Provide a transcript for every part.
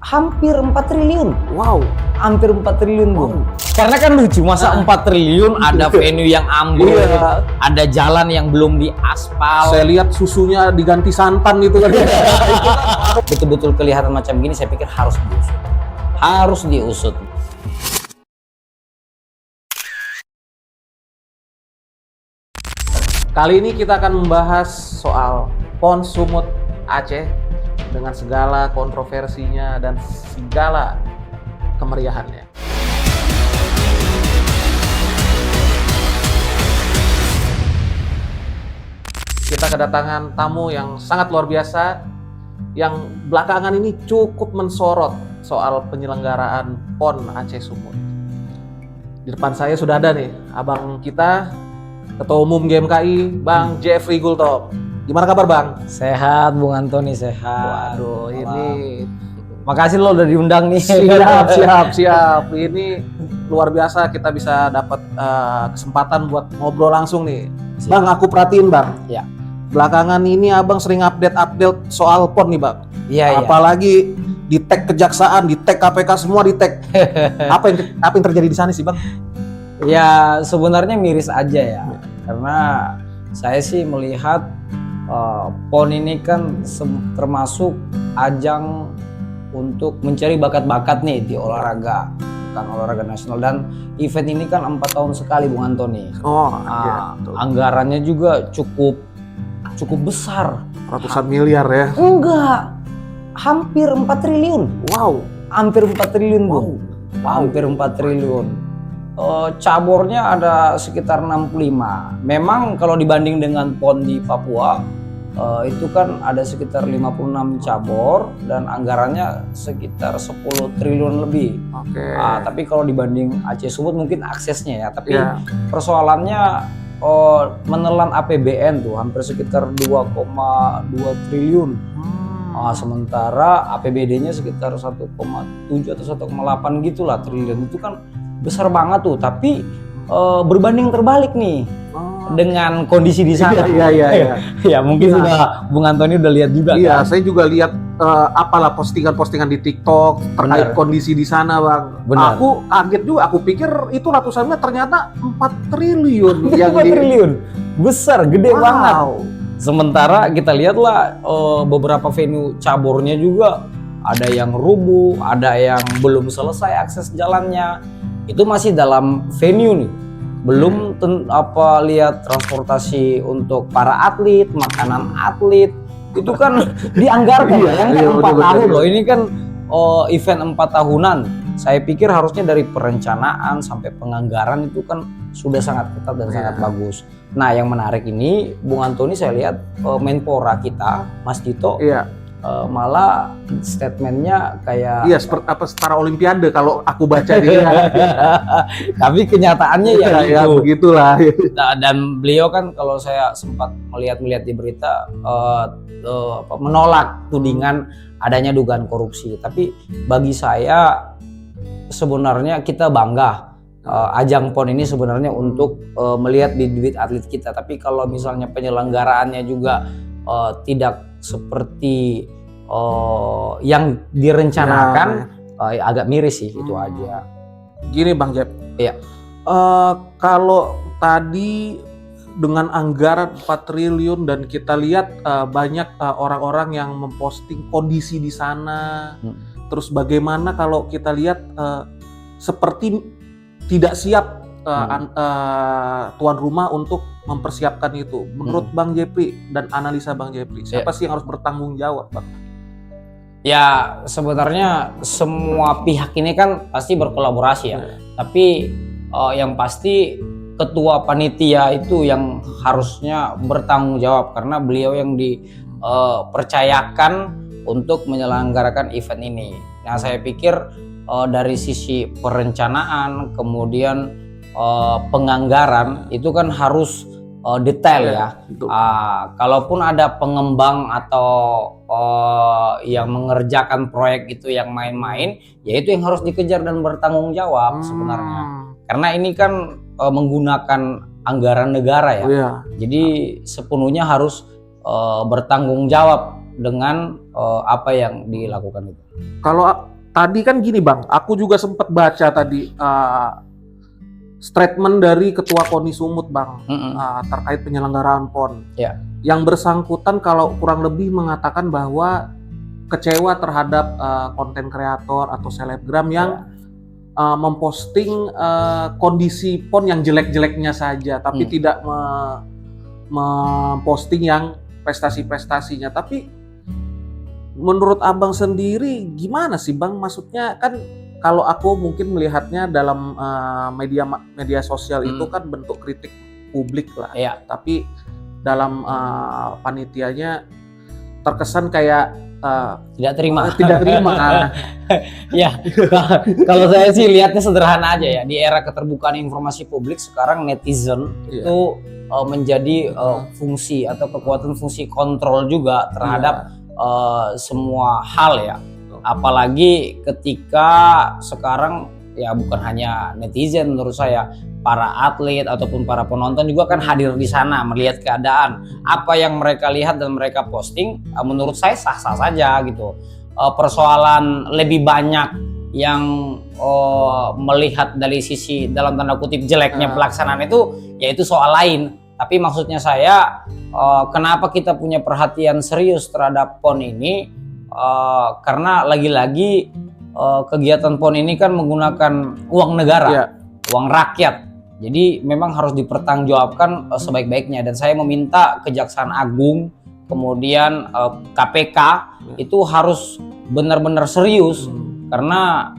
hampir 4 triliun. Wow. Hampir 4 triliun, Bung. Karena kan lucu, masa 4 triliun ada venue yang ambruk, Iya. ada jalan yang belum diaspal. Saya lihat susunya diganti santan gitu kan. Betul-betul kelihatan macam gini, saya pikir harus diusut. Harus diusut. Kali ini kita akan membahas soal PON Sumut Aceh dengan segala kontroversinya dan segala kemeriahannya. Kita kedatangan tamu yang sangat luar biasa yang belakangan ini cukup mensorot soal penyelenggaraan PON Aceh Sumut. Di depan saya sudah ada nih abang kita, Ketua Umum GMKI, Bang Jeffrey Gultom. Gimana kabar, Bang? Sehat, Bung Antoni, sehat. Waduh, ini makasih lo udah diundang nih. siap. Ini luar biasa kita bisa dapat kesempatan buat ngobrol langsung nih. Siap. Bang, aku perhatiin, Bang. Ya. Belakangan ini Abang sering update soal PON nih, Bang. Iya. Apalagi di tag kejaksaan, di tag KPK, semua di tag. Apa yang terjadi di sana sih, Bang? Ya sebenarnya miris aja ya, karena saya sih melihat PON ini kan termasuk ajang untuk mencari bakat-bakat nih di olahraga, bukan olahraga nasional, dan event ini kan 4 tahun sekali, Bung Antoni. Iya, betul. Anggarannya juga cukup besar, Ratusan miliar ya. enggak, hampir 4 triliun. Wow. Hampir 4 triliun, Bung. Hampir 4 triliun. Cabornya ada sekitar 65. Memang kalau dibanding dengan PON di Papua, itu kan ada sekitar 56 cabur dan anggarannya sekitar 10 triliun lebih. Oke. Tapi kalau dibanding Aceh Sumut mungkin aksesnya ya, tapi Ya. persoalannya menelan APBN tuh hampir sekitar 2,2 triliun. Sementara APBD-nya sekitar 1,7 atau 1,8 gitulah triliun. Itu kan besar banget tuh, tapi berbanding terbalik nih dengan kondisi di sana. Iya. Ya mungkin sudah Bung Antoni udah lihat juga. Iya, kan? saya juga lihat apalah postingan-postingan di TikTok terkait kondisi di sana, Bang. Benar. Aku kaget juga, aku pikir itu ratusan miliar, ternyata 4 triliun. 4 triliun, besar, gede Wow. banget. Sementara kita lihatlah beberapa venue caburnya juga ada yang rubuh, ada yang belum selesai akses jalannya. Itu masih dalam venue nih, belum lihat transportasi untuk para atlet, makanan atlet, itu kan dianggarkan. Iya, 4 betul. tahun loh, ini kan event 4 tahunan. Saya pikir harusnya dari perencanaan sampai penganggaran itu kan sudah sangat ketat dan sangat bagus. Nah yang menarik ini, Bung Antoni, saya lihat Menpora kita, Mas Dito, malah statementnya kayak setara olimpiade kalau aku baca dia. tapi kenyataannya ya gitu. Begitulah. Dan beliau kan kalau saya sempat melihat di berita menolak tudingan adanya dugaan korupsi. Tapi bagi saya sebenarnya kita bangga ajang PON ini sebenarnya untuk melihat bibit atlet kita. Tapi kalau misalnya penyelenggaraannya juga tidak seperti yang direncanakan, agak miris sih, itu aja. Gini, Bang Jep. Iya. Kalau tadi dengan anggaran 4 triliun dan kita lihat banyak orang-orang yang memposting kondisi di sana. Terus bagaimana kalau kita lihat seperti tidak siap tuan rumah untuk mempersiapkan itu. Menurut Bang Jeffrey dan analisa Bang Jeffrey, siapa sih yang harus bertanggung jawab, Bang? Ya sebenarnya semua pihak ini kan pasti berkolaborasi ya. Tapi yang pasti ketua panitia itu yang harusnya bertanggung jawab, karena beliau yang dipercayakan untuk menyelenggarakan event ini. Nah saya pikir dari sisi perencanaan, kemudian penganggaran itu kan harus detail ya. Kalaupun ada pengembang atau yang mengerjakan proyek itu yang main-main, ya itu yang harus dikejar dan bertanggung jawab sebenarnya. Karena ini kan menggunakan anggaran negara ya. Jadi sepenuhnya harus bertanggung jawab dengan apa yang dilakukan itu. Kalau tadi kan gini Bang, aku juga sempat baca tadi statement dari Ketua KONI Sumut Bang, terkait penyelenggaraan PON. Ya. Yang bersangkutan kalau kurang lebih mengatakan bahwa kecewa terhadap konten kreator atau selebgram yang memposting kondisi PON yang jelek-jeleknya saja, tapi tidak memposting yang prestasi-prestasinya. Tapi menurut Abang sendiri gimana sih Bang? Maksudnya kan kalau aku mungkin melihatnya dalam media sosial itu kan bentuk kritik publik lah. Iya. Tapi dalam panitianya terkesan kayak tidak terima. Tidak terima. Ya, kalau saya sih lihatnya sederhana aja ya. Di era keterbukaan informasi publik sekarang netizen itu menjadi fungsi atau kekuatan fungsi kontrol juga terhadap semua hal ya. Apalagi ketika sekarang ya bukan hanya netizen, menurut saya para atlet ataupun para penonton juga kan hadir di sana melihat keadaan. Apa yang mereka lihat dan mereka posting menurut saya sah-sah saja gitu. Persoalan lebih banyak yang melihat dari sisi dalam tanda kutip jeleknya pelaksanaan itu yaitu soal lain. Tapi maksudnya saya kenapa kita punya perhatian serius terhadap PON ini karena lagi-lagi kegiatan PON ini kan menggunakan uang negara, uang rakyat. Jadi memang harus dipertanggungjawabkan sebaik-baiknya, dan saya meminta Kejaksaan Agung kemudian KPK itu harus benar-benar serius karena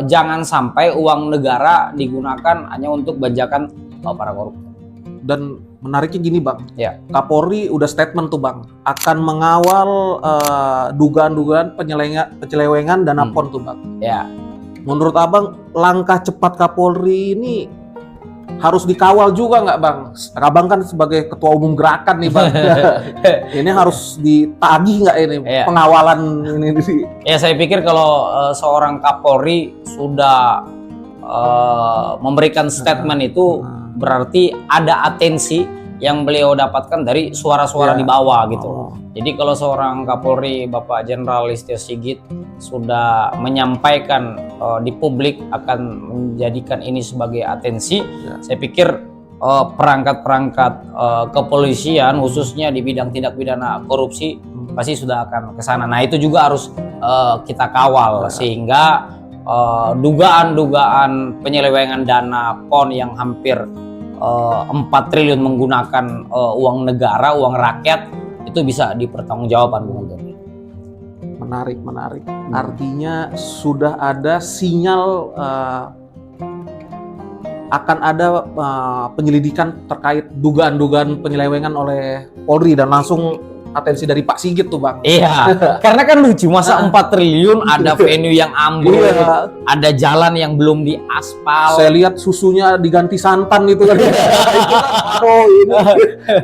jangan sampai uang negara digunakan hanya untuk bajakan para koruptor. Dan menariknya gini Bang, Kapolri udah statement tuh Bang, akan mengawal dugaan-dugaan penyelewengan dana PON tuh Bang. Ya. Menurut Abang langkah cepat Kapolri ini harus dikawal juga nggak Bang? Abang kan sebagai ketua umum gerakan nih Bang, ini harus ditagih nggak ini pengawalan ini? Ya saya pikir kalau seorang Kapolri sudah memberikan statement itu berarti ada atensi yang beliau dapatkan dari suara-suara di bawah gitu. Jadi kalau seorang Kapolri Bapak Jenderal Listio Sigit sudah menyampaikan di publik akan menjadikan ini sebagai atensi, saya pikir perangkat-perangkat kepolisian khususnya di bidang tindak pidana korupsi pasti sudah akan ke sana. Nah, itu juga harus kita kawal sehingga dugaan-dugaan penyelewengan dana PON yang hampir 4 triliun menggunakan uang negara, uang rakyat itu bisa dipertanggungjawabkan, Bung Antoni. Menarik. Artinya sudah ada sinyal akan ada penyelidikan terkait dugaan-dugaan penyelewengan oleh Polri dan langsung atensi dari Pak Sigit tuh Bang. Iya, karena kan lucu masa 4 triliun ada venue yang ambruk, ada jalan yang belum diaspal. Saya lihat susunya diganti santan itu kan. Ini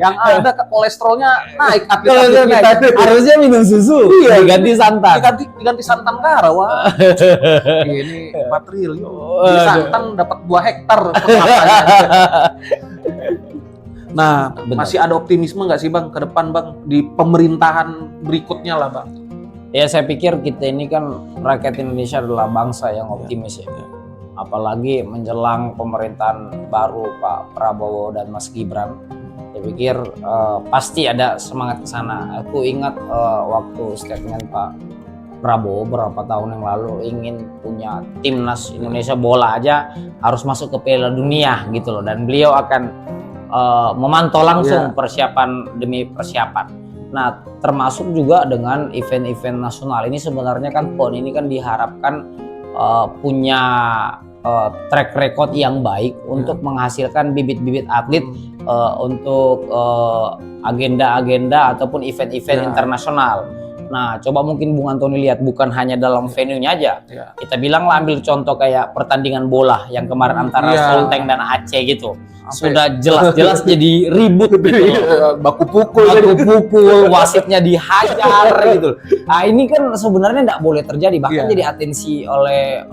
yang ada kolesterolnya naik. Harusnya minum susu, diganti santan. Diganti santan kara, wah. Ini 4 triliun. Di santan dapat 2 hektar. Nah, masih ada optimisme nggak sih Bang ke depan Bang di pemerintahan berikutnya lah Bang? Ya saya pikir kita ini kan rakyat Indonesia adalah bangsa yang optimis ya. Apalagi menjelang pemerintahan baru Pak Prabowo dan Mas Gibran. Saya pikir pasti ada semangat ke sana. Aku ingat waktu statement Pak Prabowo beberapa tahun yang lalu ingin punya timnas Indonesia bola aja harus masuk ke Piala Dunia gitu loh, dan beliau akan memantau langsung persiapan demi persiapan. Nah, termasuk juga dengan event-event nasional ini sebenarnya kan PON ini kan diharapkan punya track record yang baik untuk menghasilkan bibit-bibit atlet untuk agenda-agenda ataupun event-event internasional. Nah, coba mungkin Bung Antoni lihat bukan hanya dalam venue-nya aja. Kita bilang lah, ambil contoh kayak pertandingan bola yang kemarin antara Sulteng dan Aceh gitu. Sudah jelas-jelas jadi ribut gitu. Baku pukul, wasitnya dihajar gitu. Nah, ini kan sebenarnya tidak boleh terjadi, bahkan jadi atensi oleh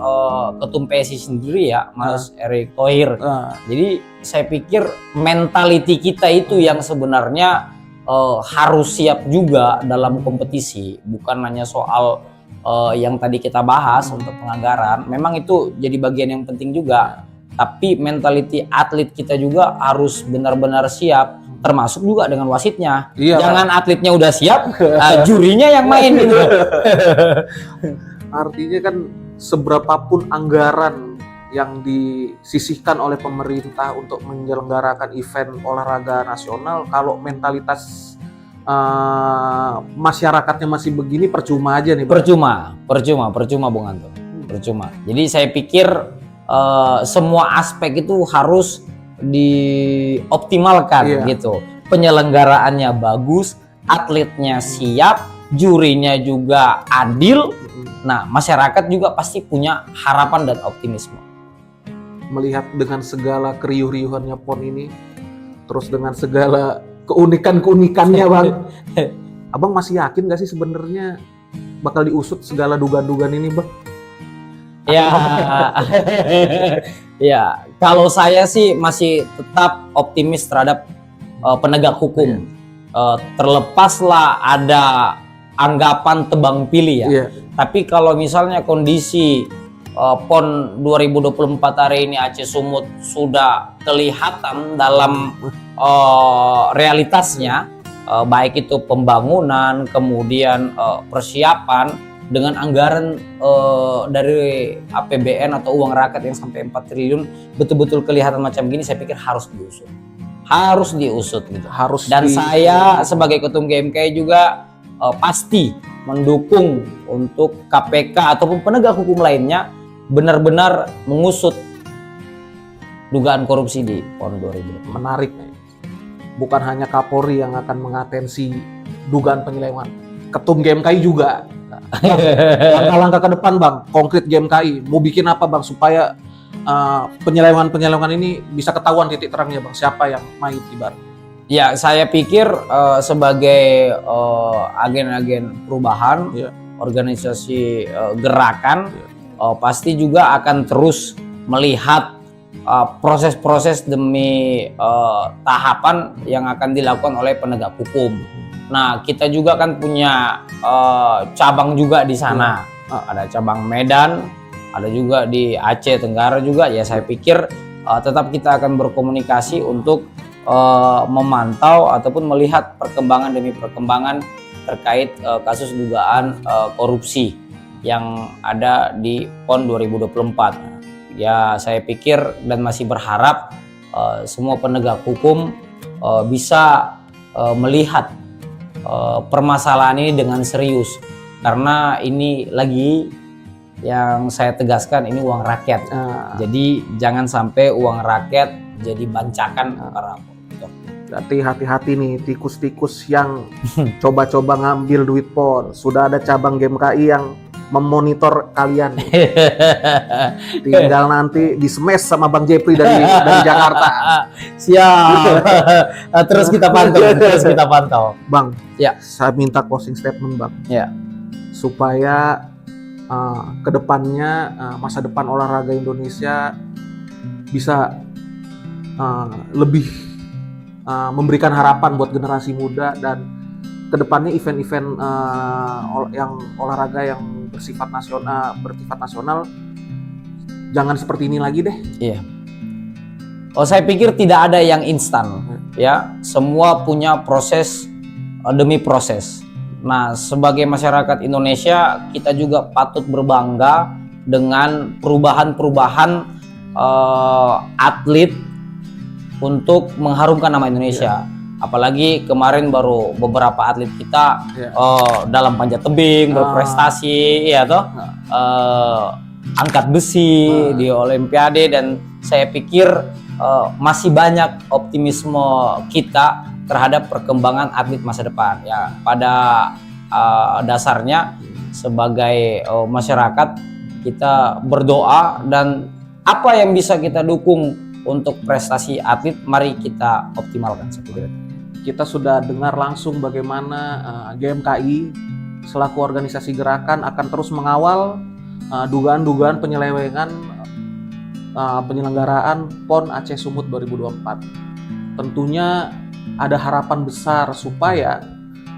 ketum PSI sendiri ya, Mas Erick Thohir. Jadi saya pikir mentality kita itu yang sebenarnya harus siap juga dalam kompetisi, bukan hanya soal yang tadi kita bahas untuk penganggaran, memang itu jadi bagian yang penting juga. Tapi mentality atlet kita juga harus benar-benar siap, termasuk juga dengan wasitnya. Iya, Jangan atletnya udah siap, jurinya yang main gitu. Artinya kan seberapapun anggaran yang disisihkan oleh pemerintah untuk menyelenggarakan event olahraga nasional, kalau mentalitas masyarakatnya masih begini, percuma aja nih, Bang. Percuma Bung Anto. Percuma. Jadi saya pikir semua aspek itu harus dioptimalkan gitu. Penyelenggaraannya bagus, atletnya siap, jurinya juga adil. Nah, masyarakat juga pasti punya harapan dan optimisme. Melihat dengan segala keriuh-riuhannya PON ini, terus dengan segala keunikan-keunikannya, Bang. Abang masih yakin gak sih sebenarnya bakal diusut segala dugaan-dugaan ini, Bang? Ya, ya. Kalau saya sih masih tetap optimis terhadap penegak hukum. Terlepaslah ada anggapan tebang pilih ya. Tapi kalau misalnya kondisi PON 2024 hari ini Aceh Sumut sudah kelihatan dalam realitasnya, baik itu pembangunan, kemudian persiapan dengan anggaran dari APBN atau uang rakyat yang sampai 4 triliun betul-betul kelihatan macam gini, saya pikir harus diusut gitu. Saya sebagai ketum GMKI juga pasti mendukung untuk KPK ataupun penegak hukum lainnya benar-benar mengusut dugaan korupsi di PON 2020. Menarik nih. Bukan hanya Kapolri yang akan mengatensi dugaan penyelewengan, ketum GMKI juga. Langkah-langkah ke depan, Bang, konkret GMKI mau bikin apa, Bang, supaya penyelewengan ini bisa ketahuan titik terangnya, Bang, siapa yang main ibarat. Ya, saya pikir sebagai agen-agen perubahan, organisasi gerakan, pasti juga akan terus melihat proses-proses demi tahapan yang akan dilakukan oleh penegak hukum. Nah, kita juga kan punya cabang juga di sana. Ada cabang Medan, ada juga di Aceh Tenggara juga. Ya, saya pikir tetap kita akan berkomunikasi untuk memantau ataupun melihat perkembangan demi perkembangan terkait kasus dugaan korupsi yang ada di PON 2024. Ya, saya pikir dan masih berharap semua penegak hukum bisa melihat permasalahan ini dengan serius, karena ini lagi yang saya tegaskan, ini uang rakyat. Jadi jangan sampai uang rakyat jadi bancakan para koruptor. Berarti hati-hati nih tikus-tikus yang coba-coba ngambil duit PON. Sudah ada cabang GMKI yang memonitor kalian. Tinggal nanti di-smash sama Bang Jepri dari Jakarta. Siap. Terus kita pantau. Bang, ya, saya minta closing statement, Bang. Ya. Supaya kedepannya masa depan olahraga Indonesia bisa lebih memberikan harapan buat generasi muda, dan kedepannya event-event yang olahraga yang bersifat nasional jangan seperti ini lagi deh. Iya. Saya pikir tidak ada yang instan, ya. Semua punya proses demi proses. Nah, sebagai masyarakat Indonesia, kita juga patut berbangga dengan perubahan-perubahan atlet untuk mengharumkan nama Indonesia. Apalagi kemarin baru beberapa atlet kita dalam panjat tebing berprestasi, ya toh, angkat besi di Olimpiade, dan saya pikir masih banyak optimisme kita terhadap perkembangan atlet masa depan. Ya, pada dasarnya sebagai masyarakat kita berdoa, dan apa yang bisa kita dukung untuk prestasi atlet, mari kita optimalkan seperti itu. Kita sudah dengar langsung bagaimana GMKI selaku organisasi gerakan akan terus mengawal dugaan-dugaan penyelewengan penyelenggaraan PON Aceh Sumut 2024. Tentunya ada harapan besar supaya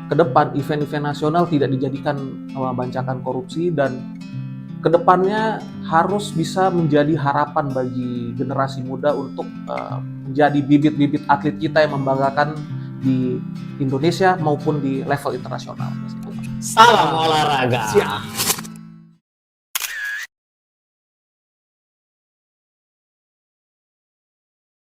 ke depan event-event nasional tidak dijadikan bancakan korupsi, dan kedepannya harus bisa menjadi harapan bagi generasi muda untuk menjadi bibit-bibit atlet kita yang membanggakan di Indonesia maupun di level internasional. Salam olahraga. Siap.